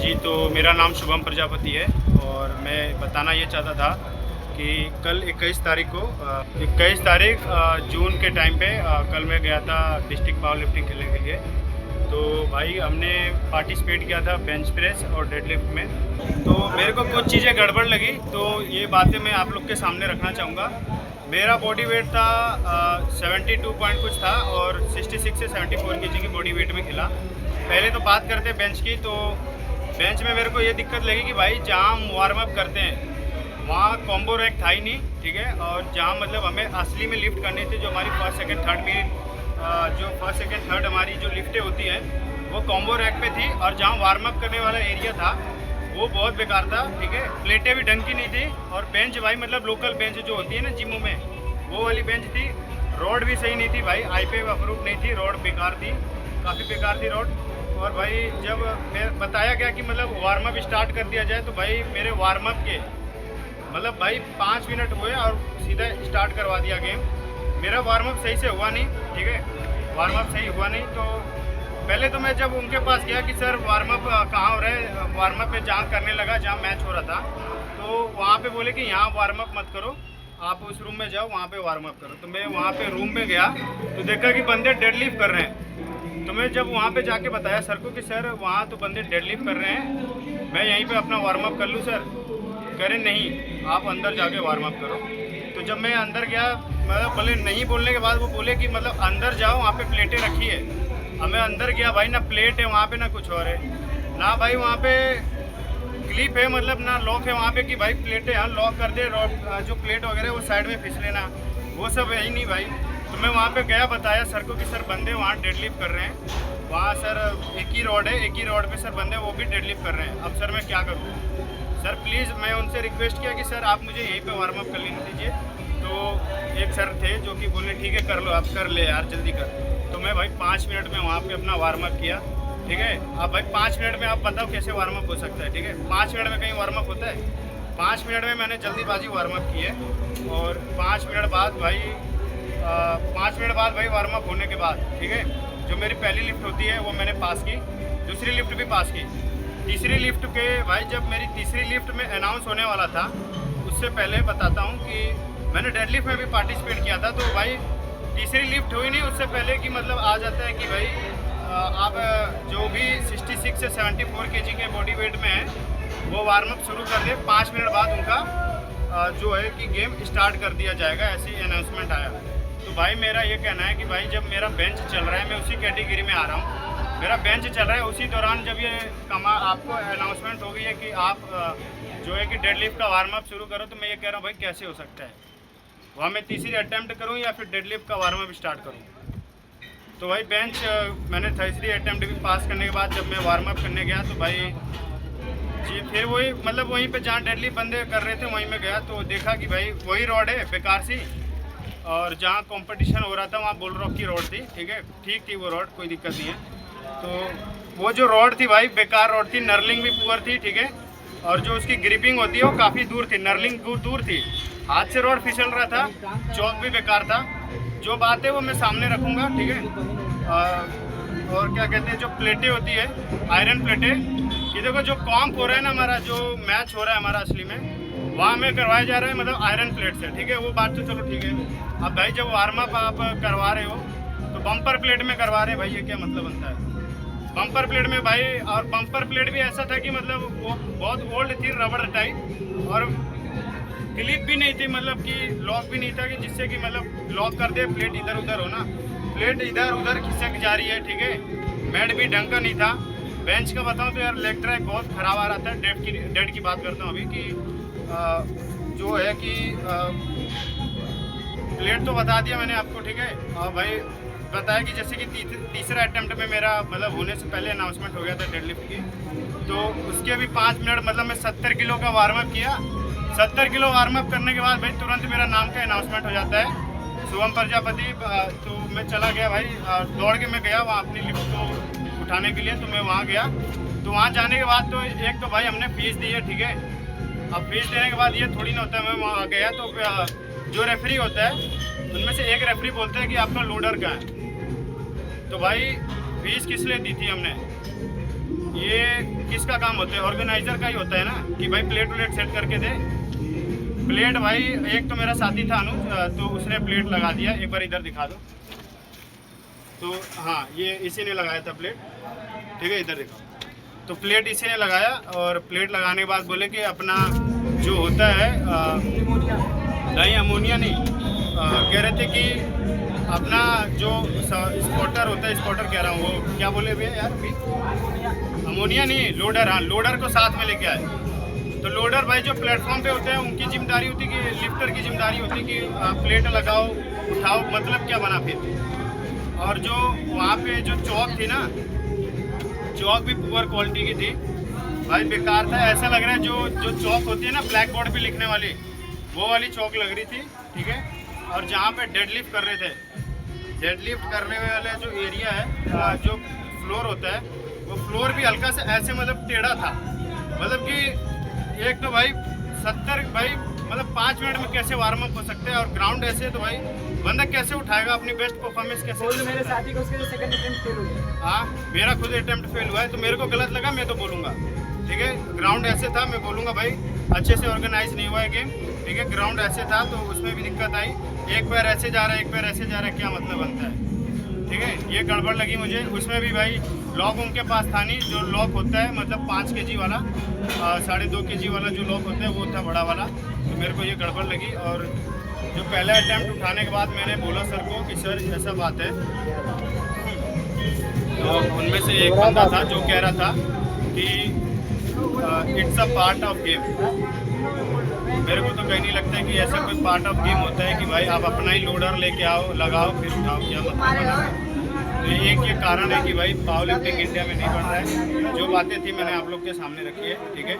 जी, तो मेरा नाम शुभम प्रजापति है और मैं बताना ये चाहता था कि कल 21 तारीख को 21 तारीख जून के टाइम पे कल मैं गया था डिस्ट्रिक्ट पावर लिफ्टिंग खेलने के लिए। तो भाई हमने पार्टिसिपेट किया था बेंच प्रेस और डेडलिफ्ट में। तो मेरे को कुछ चीज़ें गड़बड़ लगी, तो ये बातें मैं आप लोग के सामने रखना चाहूँगा। मेरा बॉडी वेट था 72 पॉइंट कुछ था और 66 से 74 केजी की बॉडी वेट में खेला। पहले तो बात करते हैं बेंच की। तो बेंच में मेरे को ये दिक्कत लगी कि भाई जहाँ हम वार्म अप करते हैं वहाँ कॉम्बो रैक था ही नहीं, ठीक है। और जहाँ मतलब हमें असली में लिफ्ट करनी थी, जो हमारी फर्स्ट सेकंड थर्ड में जो फर्स्ट सेकंड थर्ड हमारी जो लिफ्टें होती हैं वो कॉम्बो रैक पे थी। और जहाँ वार्म अप करने वाला एरिया था वो बहुत बेकार था, ठीक है। प्लेटें भी ढंग की नहीं थी और बेंच भाई मतलब लोकल बेंच जो होती है ना जिमों में, वो वाली बेंच थी। रोड भी सही नहीं थी भाई, IPA अप्रूव नहीं थी, रोड बेकार थी, काफ़ी बेकार थी रोड। और भाई जब मैं बताया गया कि मतलब वार्म अप स्टार्ट कर दिया जाए, तो भाई मेरे वार्म अप के मतलब भाई 5 मिनट हुए और सीधा स्टार्ट करवा दिया गेम। मेरा वार्म अप सही से हुआ नहीं, ठीक है, वार्म अप सही हुआ नहीं। तो पहले तो मैं जब उनके पास गया कि सर वार्म अप कहाँ हो रहा है, वार्म अप पे जहाँ करने लगा जहाँ मैच हो रहा था, तो वहाँ पे बोले कि यहाँ वार्म अप मत करो, आप उस रूम में जाओ, वहाँ पे वार्म अप करो। तो मैं वहाँ पे रूम में गया तो देखा कि बंदे डेडलिफ्ट कर रहे हैं। तो मैं जब वहाँ पे जाके बताया सर को कि सर वहाँ तो बंदे डेडलिफ्ट कर रहे हैं, मैं यहीं पे अपना वार्म अप कर लूँ सर? कह रहे नहीं, आप अंदर जाके वार्म अप करो। तो जब मैं अंदर गया, मतलब बोले नहीं, बोलने के बाद वो बोले कि मतलब अंदर जाओ, वहाँ पे प्लेटें रखी है। अब मैं अंदर गया भाई, ना प्लेट है वहाँ पे ना कुछ और है, ना भाई वहाँ पे क्लिप है, मतलब ना लॉक है वहाँ पे कि भाई प्लेटें यहाँ लॉक कर दे, जो प्लेट वगैरह वो साइड में फिस लेना, वो सब है ही नहीं भाई। तो मैं वहाँ पे गया, बताया सर को कि सर बंदे वहाँ डेडलिफ्ट कर रहे हैं, वहाँ सर एक ही रोड है, एक ही रोड पे सर बंदे वो भी डेडलिफ्ट कर रहे हैं। अब सर मैं क्या करूँ? सर प्लीज़, मैं उनसे रिक्वेस्ट किया कि सर आप मुझे यहीं पे वार्म अप कर लेने दीजिए। तो एक सर थे जो कि बोले ठीक है कर लो, आप कर ले यार, जल्दी कर। तो मैं भाई 5 मिनट में वहाँ पे अपना वार्म अप किया, ठीक है। अब भाई 5 मिनट में आप बताओ कैसे वार्म अप हो सकता है, ठीक है। 5 मिनट में कहीं वार्म अप होता है? 5 मिनट में मैंने जल्दीबाजी वार्म अप की है। और 5 मिनट बाद भाई 5 मिनट बाद भाई वार्म अप होने के बाद, ठीक है, जो मेरी पहली लिफ्ट होती है वो मैंने पास की, दूसरी लिफ्ट भी पास की, तीसरी लिफ्ट के भाई जब मेरी तीसरी लिफ्ट में अनाउंस होने वाला था, उससे पहले बताता हूँ कि मैंने डेडलिफ्ट में भी पार्टिसिपेट किया था। तो भाई तीसरी लिफ्ट हुई नहीं, उससे पहले कि मतलब आ जाता है कि भाई आप जो भी 66 से 74 केजी के बॉडी वेट में है वो वार्म अप शुरू कर दे। 5 मिनट बाद उनका जो है कि गेम स्टार्ट कर दिया जाएगा, ऐसी अनाउंसमेंट आया। तो भाई मेरा ये कहना है कि भाई जब मेरा बेंच चल रहा है, मैं उसी कैटेगरी में आ रहा हूँ, मेरा बेंच चल रहा है, उसी दौरान जब ये आपको अनाउंसमेंट हो गई है कि आप जो है कि डेडलिफ्ट का वार्म अप शुरू करो, तो मैं ये कह रहा हूँ भाई कैसे हो सकता है? वहाँ मैं तीसरी अटैम्प्ट करूँ या फिर डेडलिफ्ट का वार्म अप स्टार्ट करूँ? तो भाई बेंच मैंने तीसरी अटैम्प्ट भी पास करने के बाद जब मैं वार्म अप करने गया, तो भाई जी फिर वही मतलब वहीं पे जहाँ डेडलिफ्ट बंदे कर रहे थे वहीं में गया, तो देखा कि भाई वही रोड है बेकार सी, और जहाँ कंपटीशन हो रहा था वहाँ बुल रॉक की रोड थी, ठीक है, ठीक थी वो रोड, कोई दिक्कत नहीं है। तो वो जो रोड थी भाई बेकार रोड थी, नर्लिंग भी पुअर थी, ठीक है, और जो उसकी ग्रिपिंग होती है वो काफ़ी दूर थी, नर्लिंग दूर थी, हाथ से रोड फिसल रहा था, चौक भी बेकार था। जो बात है वो मैं सामने रखूँगा, ठीक है। और क्या कहते हैं, जो प्लेटें होती है आयरन प्लेटें, कि देखो जो कॉम्प हो रहा है ना हमारा, जो मैच हो रहा है हमारा असली में, वहाँ में करवाया जा रहा है मतलब आयरन प्लेट से, ठीक है, वो बात तो चलो ठीक है। अब भाई जब वार्म अप आप करवा रहे हो तो बम्पर प्लेट में करवा रहे हैं भाई, ये क्या मतलब बनता है बम्पर प्लेट में भाई? और बम्पर प्लेट भी ऐसा था कि मतलब वो बहुत ओल्ड थी, रबड़ टाइप, और क्लिप भी नहीं थी, मतलब कि लॉक भी नहीं था कि जिससे कि मतलब लॉक कर दे, प्लेट इधर उधर हो ना, प्लेट इधर उधर खिसक जा रही है, ठीक है। मैट भी ढंग का नहीं था। बेंच का बताऊं तो यार लेग ड्रैग बहुत ख़राब आ रहा था। डेड की बात करता हूँ अभी कि जो है कि प्लेट तो बता दिया मैंने आपको, ठीक है। और भाई बताया कि जैसे कि तीसरा अटैम्प्ट में मेरा मतलब होने से पहले अनाउंसमेंट हो गया था डेडलिफ्ट की, तो उसके भी 5 मिनट मतलब मैं 70 किलो का वार्म अप किया। 70 किलो वार्म अप करने के बाद भाई तुरंत मेरा नाम का अनाउंसमेंट हो जाता है, शुभम प्रजापति। तो मैं चला गया भाई, दौड़ के मैं गया वहाँ अपनी लिफ्ट को उठाने के लिए। तो मैं वहाँ गया, तो वहाँ जाने के बाद तो एक तो भाई हमने फीस दी है, ठीक है। अब फीस देने के बाद ये थोड़ी ना होता है, मैं वहाँ गया तो जो रेफरी होता है उनमें से एक रेफरी बोलता है कि आपका लोडर कहाँ है। तो भाई फीस किस लिए दी थी हमने? ये किसका काम होता है? ऑर्गेनाइजर का ही होता है ना कि भाई प्लेट व्लेट सेट करके दे। प्लेट भाई एक तो मेरा साथी था अनुज, तो उसने प्लेट लगा दिया। एक बार इधर दिखा दो। तो हाँ, ये इसी ने लगाया था प्लेट, ठीक है, इधर देखो। तो प्लेट इसी ने लगाया और प्लेट लगाने के बाद बोले कि अपना जो होता है नहीं, अमोनिया नहीं, कह रहे थे कि अपना जो स्पॉटर होता है, स्पॉटर कह रहा हूँ, वो क्या बोले भैया यार भी, अमोनिया नहीं, लोडर। हाँ, लोडर को साथ में लेके आए। तो लोडर भाई जो प्लेटफॉर्म पे होते हैं उनकी जिम्मेदारी होती है कि लिफ्टर की जिम्मेदारी होती है कि प्लेट लगाओ, उठाओ, मतलब क्या बना फिर। और जो वहाँ पे जो चौक थी ना, चौक भी पुअर क्वालिटी की थी भाई, बेकार था। ऐसा लग रहा है जो चौक होती है ना ब्लैक बोर्ड पे लिखने वाली, वो वाली चौक लग रही थी, ठीक है। और जहाँ पे डेडलिफ्ट कर रहे थे, डेडलिफ्ट करने वाले जो एरिया है, जो फ्लोर होता है, वो फ्लोर भी हल्का सा ऐसे मतलब टेढ़ा था। मतलब कि एक तो भाई 70 भाई मतलब 5 मिनट में कैसे वार्म अप हो सकते हैं, और ग्राउंड ऐसे तो भाई बंदा कैसे उठाएगा अपनी बेस्ट परफॉर्मेंस कैसे। मेरे साथी को उसके सेकंड अटेम्प्ट फेल हो गया। हाँ, मेरा खुद अटेम्प्ट फेल हुआ है, तो मेरे को गलत लगा, मैं तो बोलूँगा, ठीक है। ग्राउंड ऐसे था, मैं बोलूँगा भाई अच्छे से ऑर्गेनाइज नहीं हुआ है गेम, ठीक है। ग्राउंड ऐसे था तो उसमें भी दिक्कत आई। एक पैर ऐसे जा रहा है, एक पैर ऐसे जा रहा है, क्या मतलब बनता है, ठीक है। ये गड़बड़ लगी मुझे। उसमें भी भाई लॉक उनके पास था नहीं, जो लॉक होता है मतलब 5 kg वाला, 2.5 kg वाला जो लॉक होता है वो था बड़ा वाला। तो मेरे को ये गड़बड़ लगी। और जो पहला अटैम्प्ट उठाने के बाद मैंने बोला सर को कि सर ऐसा बात है, तो उनमें से एक बंदा था जो कह रहा था कि it's a part of game. मेरे को तो कहीं नहीं लगता है कि ऐसा कोई पार्ट ऑफ गेम होता है कि भाई आप अपना ही लोडर लेके आओ, लगाओ, फिर उठाओ, क्या मतलब। तो एक ये कारण है कि भाई पावर लिफ्टिंग इंडिया में नहीं बढ़ रहा है। जो बातें थी मैंने आप लोग के सामने रखी है, ठीक है।